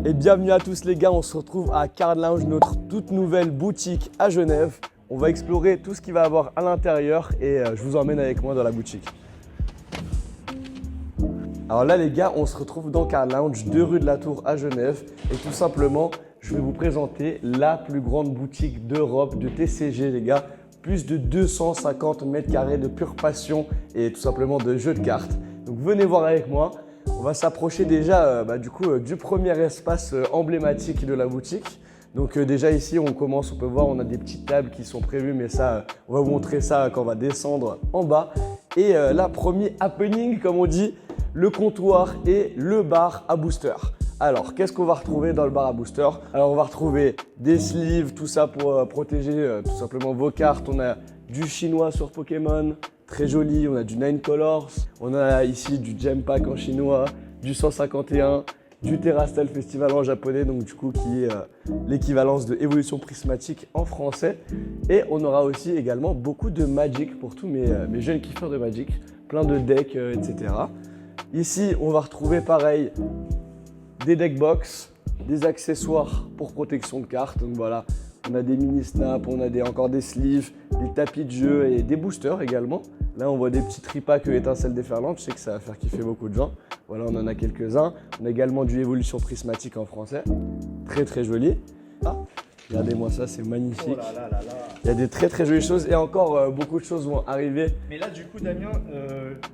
Et bienvenue à tous les gars, on se retrouve à Card Lounge, notre toute nouvelle boutique à Genève. On va explorer tout ce qu'il va y avoir à l'intérieur et je vous emmène avec moi dans la boutique. Alors là les gars, on se retrouve dans Card Lounge, 2 rue de la Tour à Genève. Et tout simplement, je vais vous présenter la plus grande boutique d'Europe de TCG les gars. Plus de 250 mètres carrés de pure passion et tout simplement de jeux de cartes. Donc venez voir avec moi. On va s'approcher déjà du premier espace emblématique de la boutique. Donc déjà ici on commence, on peut voir, on a des petites tables qui sont prévues, mais ça, on va vous montrer ça quand on va descendre en bas. Et là, premier happening comme on dit, le comptoir et le bar à booster. Alors, qu'est-ce qu'on va retrouver dans le bar à booster? Alors, on va retrouver des sleeves, tout ça pour protéger tout simplement vos cartes. On a du chinois sur Pokémon, très joli. On a du 9 Colors. On a ici du Gem Pack en chinois, du 151, du Terastal Festival en japonais, donc du coup qui est l'équivalence de Évolution Prismatique en français. Et on aura aussi également beaucoup de Magic pour tous mes jeunes kiffeurs de Magic, plein de decks, etc. Ici, on va retrouver pareil des deck box, des accessoires pour protection de cartes. Donc voilà, on a des mini snaps, on a encore des sleeves, des tapis de jeu et des boosters également. Là, on voit des petits tripacks étincelles déferlantes. Je sais que ça va faire kiffer beaucoup de gens. Voilà, on en a quelques-uns. On a également du Évolution Prismatique en français. Très très joli. Ah, regardez-moi ça, c'est magnifique. Oh là là là là. Il y a des très très jolies choses et encore beaucoup de choses vont arriver. Mais là, du coup, Damien,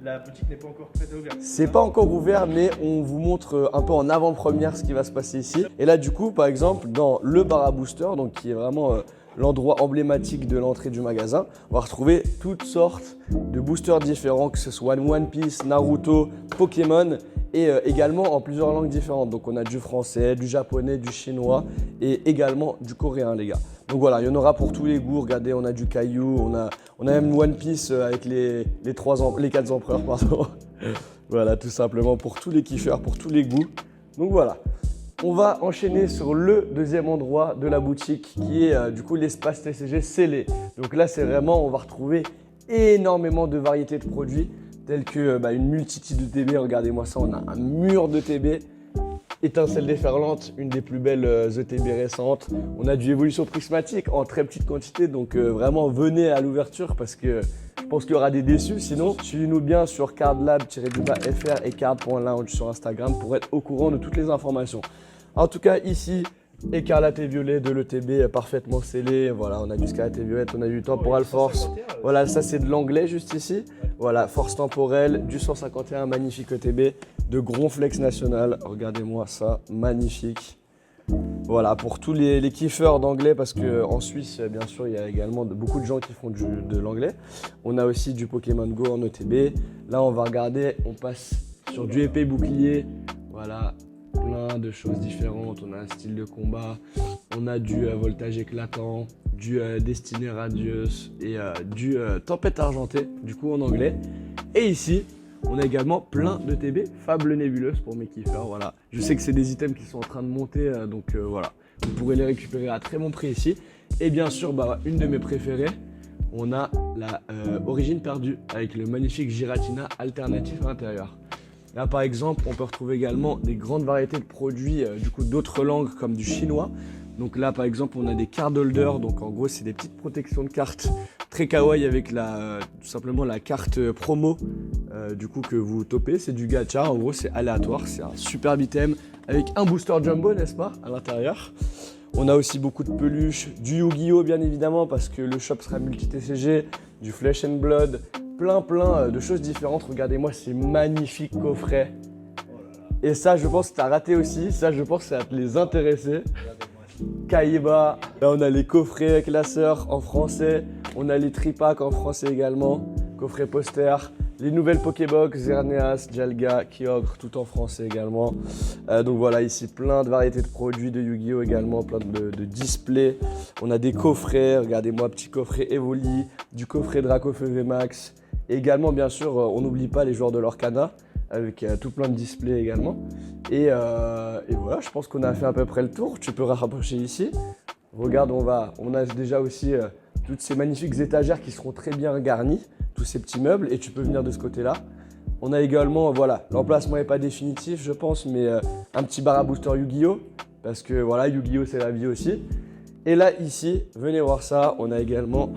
la boutique n'est pas encore prête à ouvrir. C'est pas encore ouvert, mais on vous montre un peu en avant-première ce qui va se passer ici. Et là, du coup, par exemple, dans le bar à booster, donc qui est vraiment l'endroit emblématique de l'entrée du magasin, on va retrouver toutes sortes de boosters différents, que ce soit One Piece, Naruto, Pokémon, et également en plusieurs langues différentes. Donc on a du français, du japonais, du chinois et également du coréen les gars. Donc voilà, il y en aura pour tous les goûts. Regardez, on a du Caillou, on a même One Piece avec les 4 empereurs, pardon. Voilà, tout simplement pour tous les kiffeurs, pour tous les goûts. Donc voilà. On va enchaîner sur le deuxième endroit de la boutique qui est du coup l'espace TCG scellé. Donc là, c'est vraiment, on va retrouver énormément de variétés de produits tels que une multitude de TB. Regardez-moi ça, on a un mur de TB. Étincelle déferlante, une des plus belles ETB récentes. On a du Évolution Prismatique en très petite quantité, donc vraiment venez à l'ouverture parce que je pense qu'il y aura des déçus. Sinon, suivez-nous bien sur cardlab-fr et card.lounge sur Instagram pour être au courant de toutes les informations. En tout cas, ici, écarlate et violet de l'ETB parfaitement scellé. Voilà, on a du scarlate et violette, on a du temporal force. Voilà, ça c'est de l'anglais juste ici. Voilà, force temporelle, du 151, magnifique ETB, de Gronflex national. Regardez-moi ça, magnifique. Voilà, pour tous les kiffeurs d'anglais, parce qu'en Suisse, bien sûr, il y a également beaucoup de gens qui font de l'anglais. On a aussi du Pokémon Go en ETB. Là, on va regarder, on passe sur du épée bouclier. Voilà, plein de choses différentes. On a un style de combat, on a du voltage éclatant, du Destinée radieuse et du tempête argentée, du coup en anglais. Et ici, on a également plein de TB Fable Nébuleuse pour mes kiffeurs. Voilà. Je sais que c'est des items qui sont en train de monter, donc voilà. Vous pourrez les récupérer à très bon prix ici. Et bien sûr, une de mes préférées, on a la Origine perdue avec le magnifique Giratina alternatif à l'intérieur. Là, par exemple, on peut retrouver également des grandes variétés de produits d'autres langues comme du chinois. Donc là, par exemple, on a des card holders. Donc en gros, c'est des petites protections de cartes très kawaii avec tout simplement la carte promo que vous topez. C'est du gacha. En gros, c'est aléatoire. C'est un superbe item avec un booster jumbo, n'est-ce pas, à l'intérieur. On a aussi beaucoup de peluches, du Yu-Gi-Oh bien évidemment parce que le shop sera multi-TCG, du Flesh and Blood, plein de choses différentes. Regardez-moi ces magnifiques coffrets. Et ça, je pense que tu as raté aussi. Ça, je pense que ça va te les intéresser. Kaiba. Là, on a les coffrets classeurs en français. On a les tripacks en français également. Coffrets posters. Les nouvelles Pokébox, Xerneas, Dialga, Kyogre, tout en français également. Donc voilà, ici plein de variétés de produits de Yu-Gi-Oh également, plein de displays. On a des coffrets, regardez-moi, petit coffret Evoli, du coffret Dracofeu VMAX. Et également, bien sûr, on n'oublie pas les joueurs de l'Orcana, avec tout plein de displays également. Et voilà, je pense qu'on a fait à peu près le tour. Tu peux rapprocher ici. Regarde, on a déjà aussi toutes ces magnifiques étagères qui seront très bien garnies. Tous ces petits meubles et tu peux venir de ce côté-là. On a également, voilà, l'emplacement n'est pas définitif, je pense, mais un petit bar à booster Yu-Gi-Oh! Parce que voilà, Yu-Gi-Oh! C'est la vie aussi. Et là, ici, venez voir ça, on a également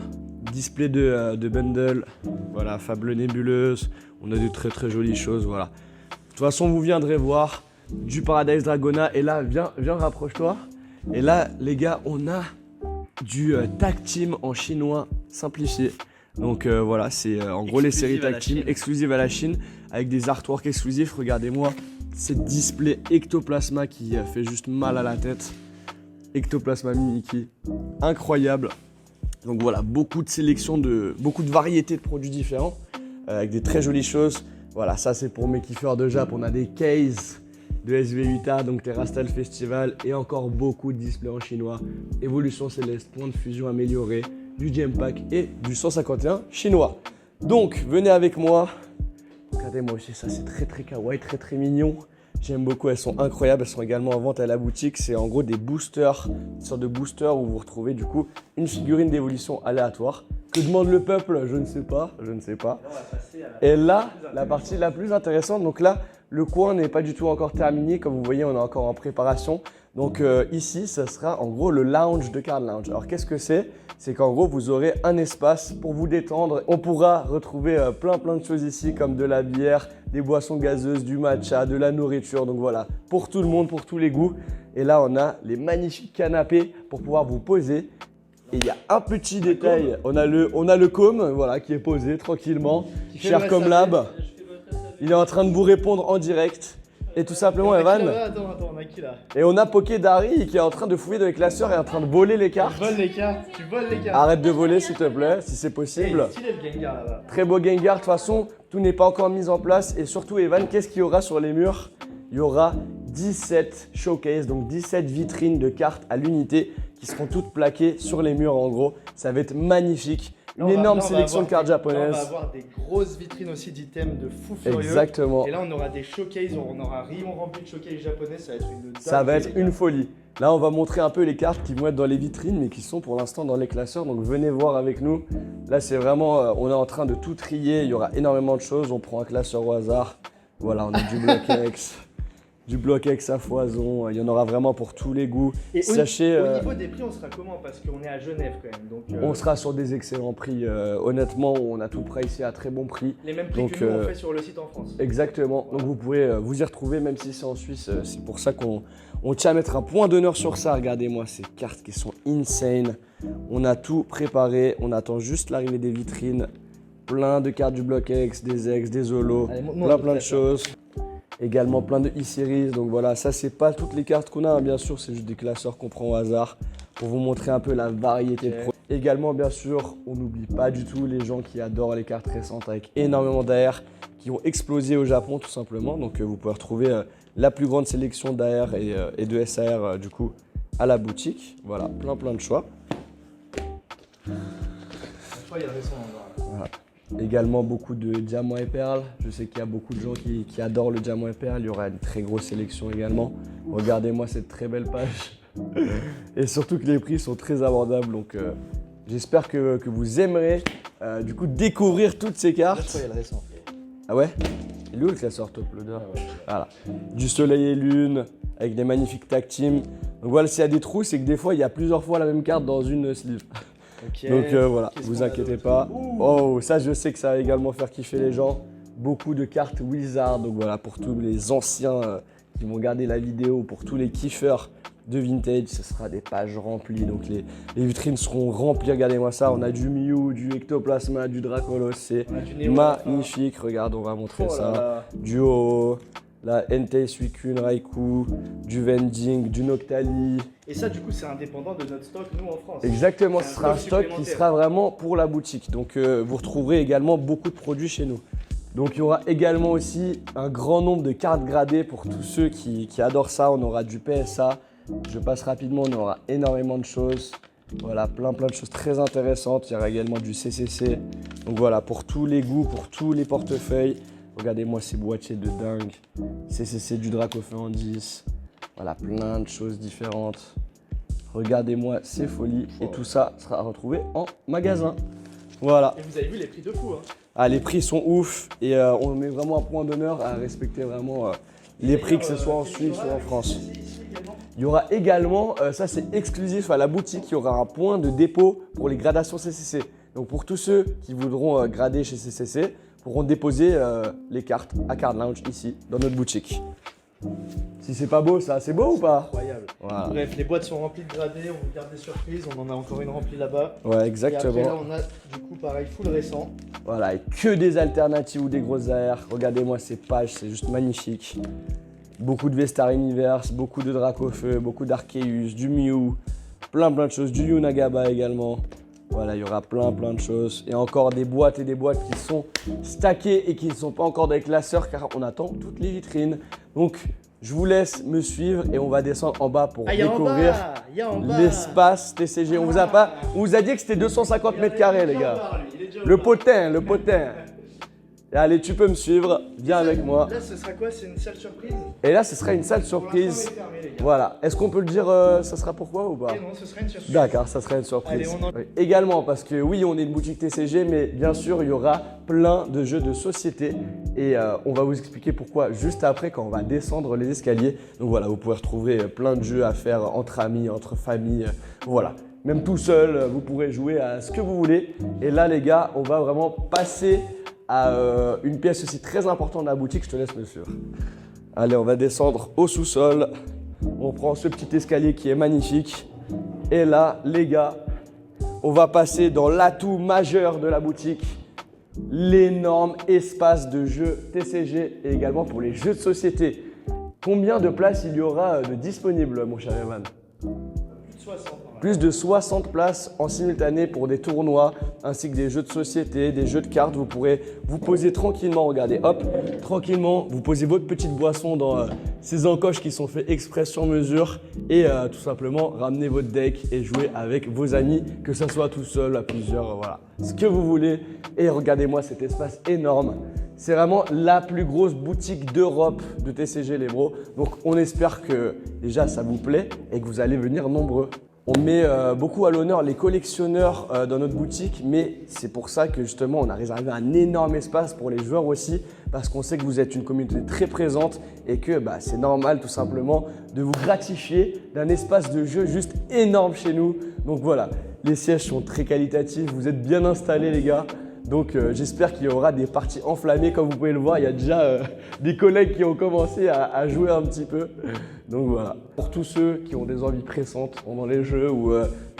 display de bundle, voilà, Fable Nébuleuse, on a de très très jolies choses, voilà. De toute façon, vous viendrez voir du Paradise Dragona, et là, viens, rapproche-toi. Et là, les gars, on a du tag team en chinois simplifié. Donc voilà, c'est en gros les séries tag team exclusives à la Chine, avec des artworks exclusifs. Regardez-moi cette display Ectoplasma qui fait juste mal à la tête. Ectoplasma Mimikyu, incroyable. Donc voilà, beaucoup de variétés de produits différents, avec des très jolies choses. Voilà, ça c'est pour mes kiffeurs de Jap. On a des cases de SV8A, donc Terrastal Festival, et encore beaucoup de displays en chinois. Évolution Céleste, point de fusion amélioré, du Gem Pack et du 151 chinois. Donc venez avec moi. Regardez-moi aussi, ça c'est très très kawaii, très très mignon. J'aime beaucoup, elles sont incroyables, elles sont également en vente à la boutique. C'est en gros des boosters, une sorte de booster où vous retrouvez du coup une figurine d'évolution aléatoire. Que demande le peuple? Je ne sais pas, Et là, la partie la plus intéressante, donc là, le coin n'est pas du tout encore terminé. Comme vous voyez, on est encore en préparation. Donc ici, ça sera en gros le lounge de Card Lounge. Alors qu'est-ce que c'est? C'est qu'en gros, vous aurez un espace pour vous détendre. On pourra retrouver plein de choses ici, comme de la bière, des boissons gazeuses, du matcha, de la nourriture. Donc voilà, pour tout le monde, pour tous les goûts. Et là, on a les magnifiques canapés pour pouvoir vous poser. Et il y a un petit détail, on a le com, voilà, qui est posé tranquillement, cher Comlab. Il est en train de vous répondre en direct. Et tout simplement, Evan. Attends, on a qui là? Et on a Pokédari qui est en train de fouiller dans les classeurs et en train de voler les cartes. Tu voles les cartes, Arrête de voler s'il te plaît, si c'est possible. Stylé le Gengar là-bas. Très beau Gengar, de toute façon, tout n'est pas encore mis en place. Et surtout, Evan, qu'est-ce qu'il y aura sur les murs? Il y aura 17 showcases, donc 17 vitrines de cartes à l'unité qui seront toutes plaquées sur les murs en gros. Ça va être magnifique. Une énorme sélection de cartes japonaises. On va avoir des grosses vitrines aussi d'items de fou furieux. Exactement. Et là, on aura des showcases, on aura un rayon rempli de showcases japonais. Ça va être une dinguerie. Ça va être une folie. Là, on va montrer un peu les cartes qui vont être dans les vitrines, mais qui sont pour l'instant dans les classeurs. Donc, venez voir avec nous. Là, c'est vraiment, on est en train de tout trier. Il y aura énormément de choses. On prend un classeur au hasard. Voilà, on a du bloc X. Du bloc X à foison, il y en aura vraiment pour tous les goûts. Et sachez, au niveau des prix, on sera comment? Parce qu'on est à Genève quand même. Donc, on sera sur des excellents prix. Honnêtement, on a tout prêt ici à très bon prix. Les mêmes prix que nous, on fait sur le site en France. Exactement. Donc vous pouvez vous y retrouver même si c'est en Suisse. C'est pour ça qu'on tient à mettre un point d'honneur sur ça. Regardez-moi ces cartes qui sont insane. On a tout préparé. On attend juste l'arrivée des vitrines. Plein de cartes du bloc X, des holos, plein de choses. Également plein de e-series, donc voilà, ça c'est pas toutes les cartes qu'on a, hein, bien sûr, c'est juste des classeurs qu'on prend au hasard pour vous montrer un peu la variété de produits. Également, bien sûr, on n'oublie pas du tout les gens qui adorent les cartes récentes avec énormément d'AR qui ont explosé au Japon tout simplement. Donc vous pouvez retrouver la plus grande sélection d'AR et de SAR du coup à la boutique. Voilà, plein de choix. Il y a récent, voilà. Également beaucoup de diamants et perles. Je sais qu'il y a beaucoup de gens qui adorent le diamant et perles. Il y aura une très grosse sélection également. Regardez-moi cette très belle page. Et surtout que les prix sont très abordables. Donc j'espère que vous aimerez du coup découvrir toutes ces cartes. Il y a le récent. Ah ouais? Il est où le classeur top loader? Voilà. Du soleil et lune avec des magnifiques tag team. Donc voilà, s'il y a des trous, c'est que des fois il y a plusieurs fois la même carte dans une sleeve. Okay. Donc voilà, vous inquiétez pas. Oh, ça je sais que ça va également faire kiffer les gens. Beaucoup de cartes Wizard, donc voilà, pour tous les anciens qui vont regarder la vidéo, pour tous les kiffeurs de vintage, ce sera des pages remplies. Donc les vitrines seront remplies, regardez-moi ça. On a du Mew, du Ectoplasma, du Dracolos, c'est magnifique. Regarde, on va montrer ça. Du Ho-Oh, la Entei Suicune, Raikou, du Vending, du Noctali. Et ça, du coup, c'est indépendant de notre stock, nous, en France. Exactement, ce sera un stock qui sera vraiment pour la boutique. Donc, vous retrouverez également beaucoup de produits chez nous. Donc, il y aura également aussi un grand nombre de cartes gradées pour tous ceux qui adorent ça. On aura du PSA. Je passe rapidement, on aura énormément de choses. Voilà, plein de choses très intéressantes. Il y aura également du CCC. Donc, voilà, pour tous les goûts, pour tous les portefeuilles. Regardez-moi ces boîtiers de dingue. CCC du Dracofeu en 10. Voilà, plein de choses différentes. Regardez-moi ces folies. Et tout ça sera retrouvé en magasin. Voilà. Et vous avez vu les prix de fou, hein? Ah, les prix sont ouf et on met vraiment un point d'honneur à respecter vraiment les prix, que ce soit en Suisse ou en France. Il y aura également, ça c'est exclusif à la boutique, il y aura un point de dépôt pour les gradations CCC. Donc pour tous ceux qui voudront grader chez CCC, pourront déposer les cartes à Card Lounge ici, dans notre boutique. Si c'est pas beau ça, c'est beau ou pas? Incroyable. Voilà. Bref, les boîtes sont remplies de gradés, on vous garde des surprises, on en a encore une remplie là-bas. Ouais, Et exactement. après là on a du coup pareil full récent. Voilà, et que des alternatives ou des grosses AR. Regardez-moi ces pages, c'est juste magnifique. Beaucoup de Vestar Universe, beaucoup de Dracofeu, beaucoup d'Arceus, du Mew, plein de choses, du Yunagaba également. Voilà, il y aura plein de choses. Et encore des boîtes et des boîtes qui sont stackées et qui ne sont pas encore dans les classeurs car on attend toutes les vitrines. Donc, je vous laisse me suivre et on va descendre en bas pour découvrir l'espace TCG. On vous a dit que c'était 250 mètres carrés, les gars. Le potin. Et allez, tu peux me suivre, viens avec moi. Là, ce sera quoi? C'est une salle surprise? Et là, ce sera une salle surprise. Pour l'instant, elle est fermée, les gars. Voilà. Est-ce qu'on peut le dire, ça sera pourquoi ou pas? Et non, ce sera une surprise. D'accord, ça sera une surprise. Allez, on en... Oui. Également, parce que oui, on est une boutique TCG, mais bien sûr, il y aura plein de jeux de société. Et on va vous expliquer pourquoi juste après, quand on va descendre les escaliers. Donc voilà, vous pouvez retrouver plein de jeux à faire entre amis, entre familles. Voilà. Même tout seul, vous pourrez jouer à ce que vous voulez. Et là, les gars, on va vraiment passer à une pièce aussi très importante de la boutique. Je te laisse me suivre. Allez, on va descendre au sous-sol. On prend ce petit escalier qui est magnifique. Et là, les gars, on va passer dans l'atout majeur de la boutique. L'énorme espace de jeux TCG et également pour les jeux de société. Combien de places il y aura de disponibles, mon cher Evan? Plus de 60. Plus de 60 places en simultané pour des tournois ainsi que des jeux de société, des jeux de cartes. Vous pourrez vous poser tranquillement, regardez, hop, tranquillement, vous posez votre petite boisson dans ces encoches qui sont faites exprès sur mesure et tout simplement ramener votre deck et jouer avec vos amis, que ce soit tout seul, à plusieurs, voilà, ce que vous voulez. Et regardez-moi cet espace énorme. C'est vraiment la plus grosse boutique d'Europe de TCG les bros. Donc on espère que déjà ça vous plaît et que vous allez venir nombreux. On met beaucoup à l'honneur les collectionneurs dans notre boutique, mais c'est pour ça que justement on a réservé un énorme espace pour les joueurs aussi, parce qu'on sait que vous êtes une communauté très présente et que c'est normal tout simplement de vous gratifier d'un espace de jeu juste énorme chez nous. Donc voilà, les sièges sont très qualitatifs, vous êtes bien installés les gars. Donc j'espère qu'il y aura des parties enflammées. Comme vous pouvez le voir, il y a déjà des collègues qui ont commencé à jouer un petit peu. Donc voilà, pour tous ceux qui ont des envies pressantes pendant les jeux ou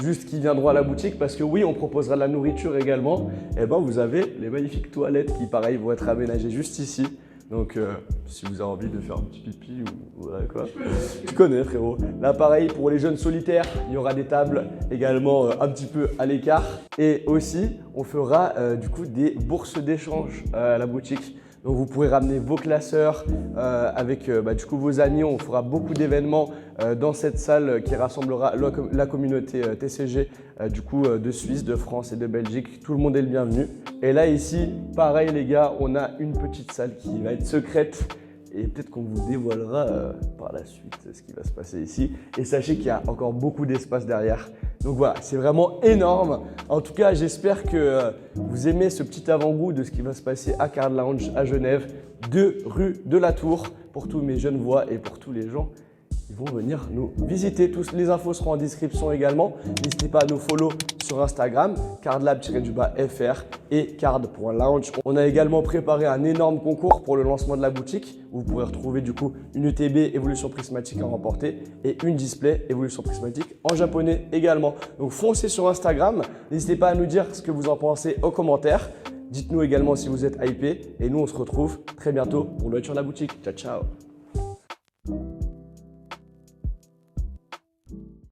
juste qui viendront à la boutique, parce que oui, on proposera de la nourriture également, et ben vous avez les magnifiques toilettes qui pareil vont être aménagées juste ici. Donc si vous avez envie de faire un petit pipi ou voilà quoi, tu connais frérot. Là pareil pour les jeunes solitaires, il y aura des tables également un petit peu à l'écart. Et aussi on fera du coup des bourses d'échange à la boutique. Donc vous pourrez ramener vos classeurs avec du coup vos amis. On fera beaucoup d'événements dans cette salle qui rassemblera la communauté TCG du coup de Suisse, de France et de Belgique. Tout le monde est le bienvenu. Et là ici, pareil les gars, on a une petite salle qui va être secrète. Et peut-être qu'on vous dévoilera par la suite ce qui va se passer ici. Et sachez qu'il y a encore beaucoup d'espace derrière. Donc voilà, c'est vraiment énorme. En tout cas, j'espère que vous aimez ce petit avant-goût de ce qui va se passer à Card Lounge à Genève, 2 rue de la Tour, pour tous mes jeunes voix et pour tous les gens qui vont venir nous visiter. Toutes les infos seront en description également. N'hésitez pas à nous follow sur Instagram, cardlab-fr et card.lounge. On a également préparé un énorme concours pour le lancement de la boutique où vous pourrez retrouver du coup une ETB évolution prismatique à remporter et une display évolution prismatique en japonais également. Donc foncez sur Instagram. N'hésitez pas à nous dire ce que vous en pensez aux commentaires. Dites-nous également si vous êtes hypé et nous on se retrouve très bientôt pour l'ouverture de la boutique. Ciao ciao.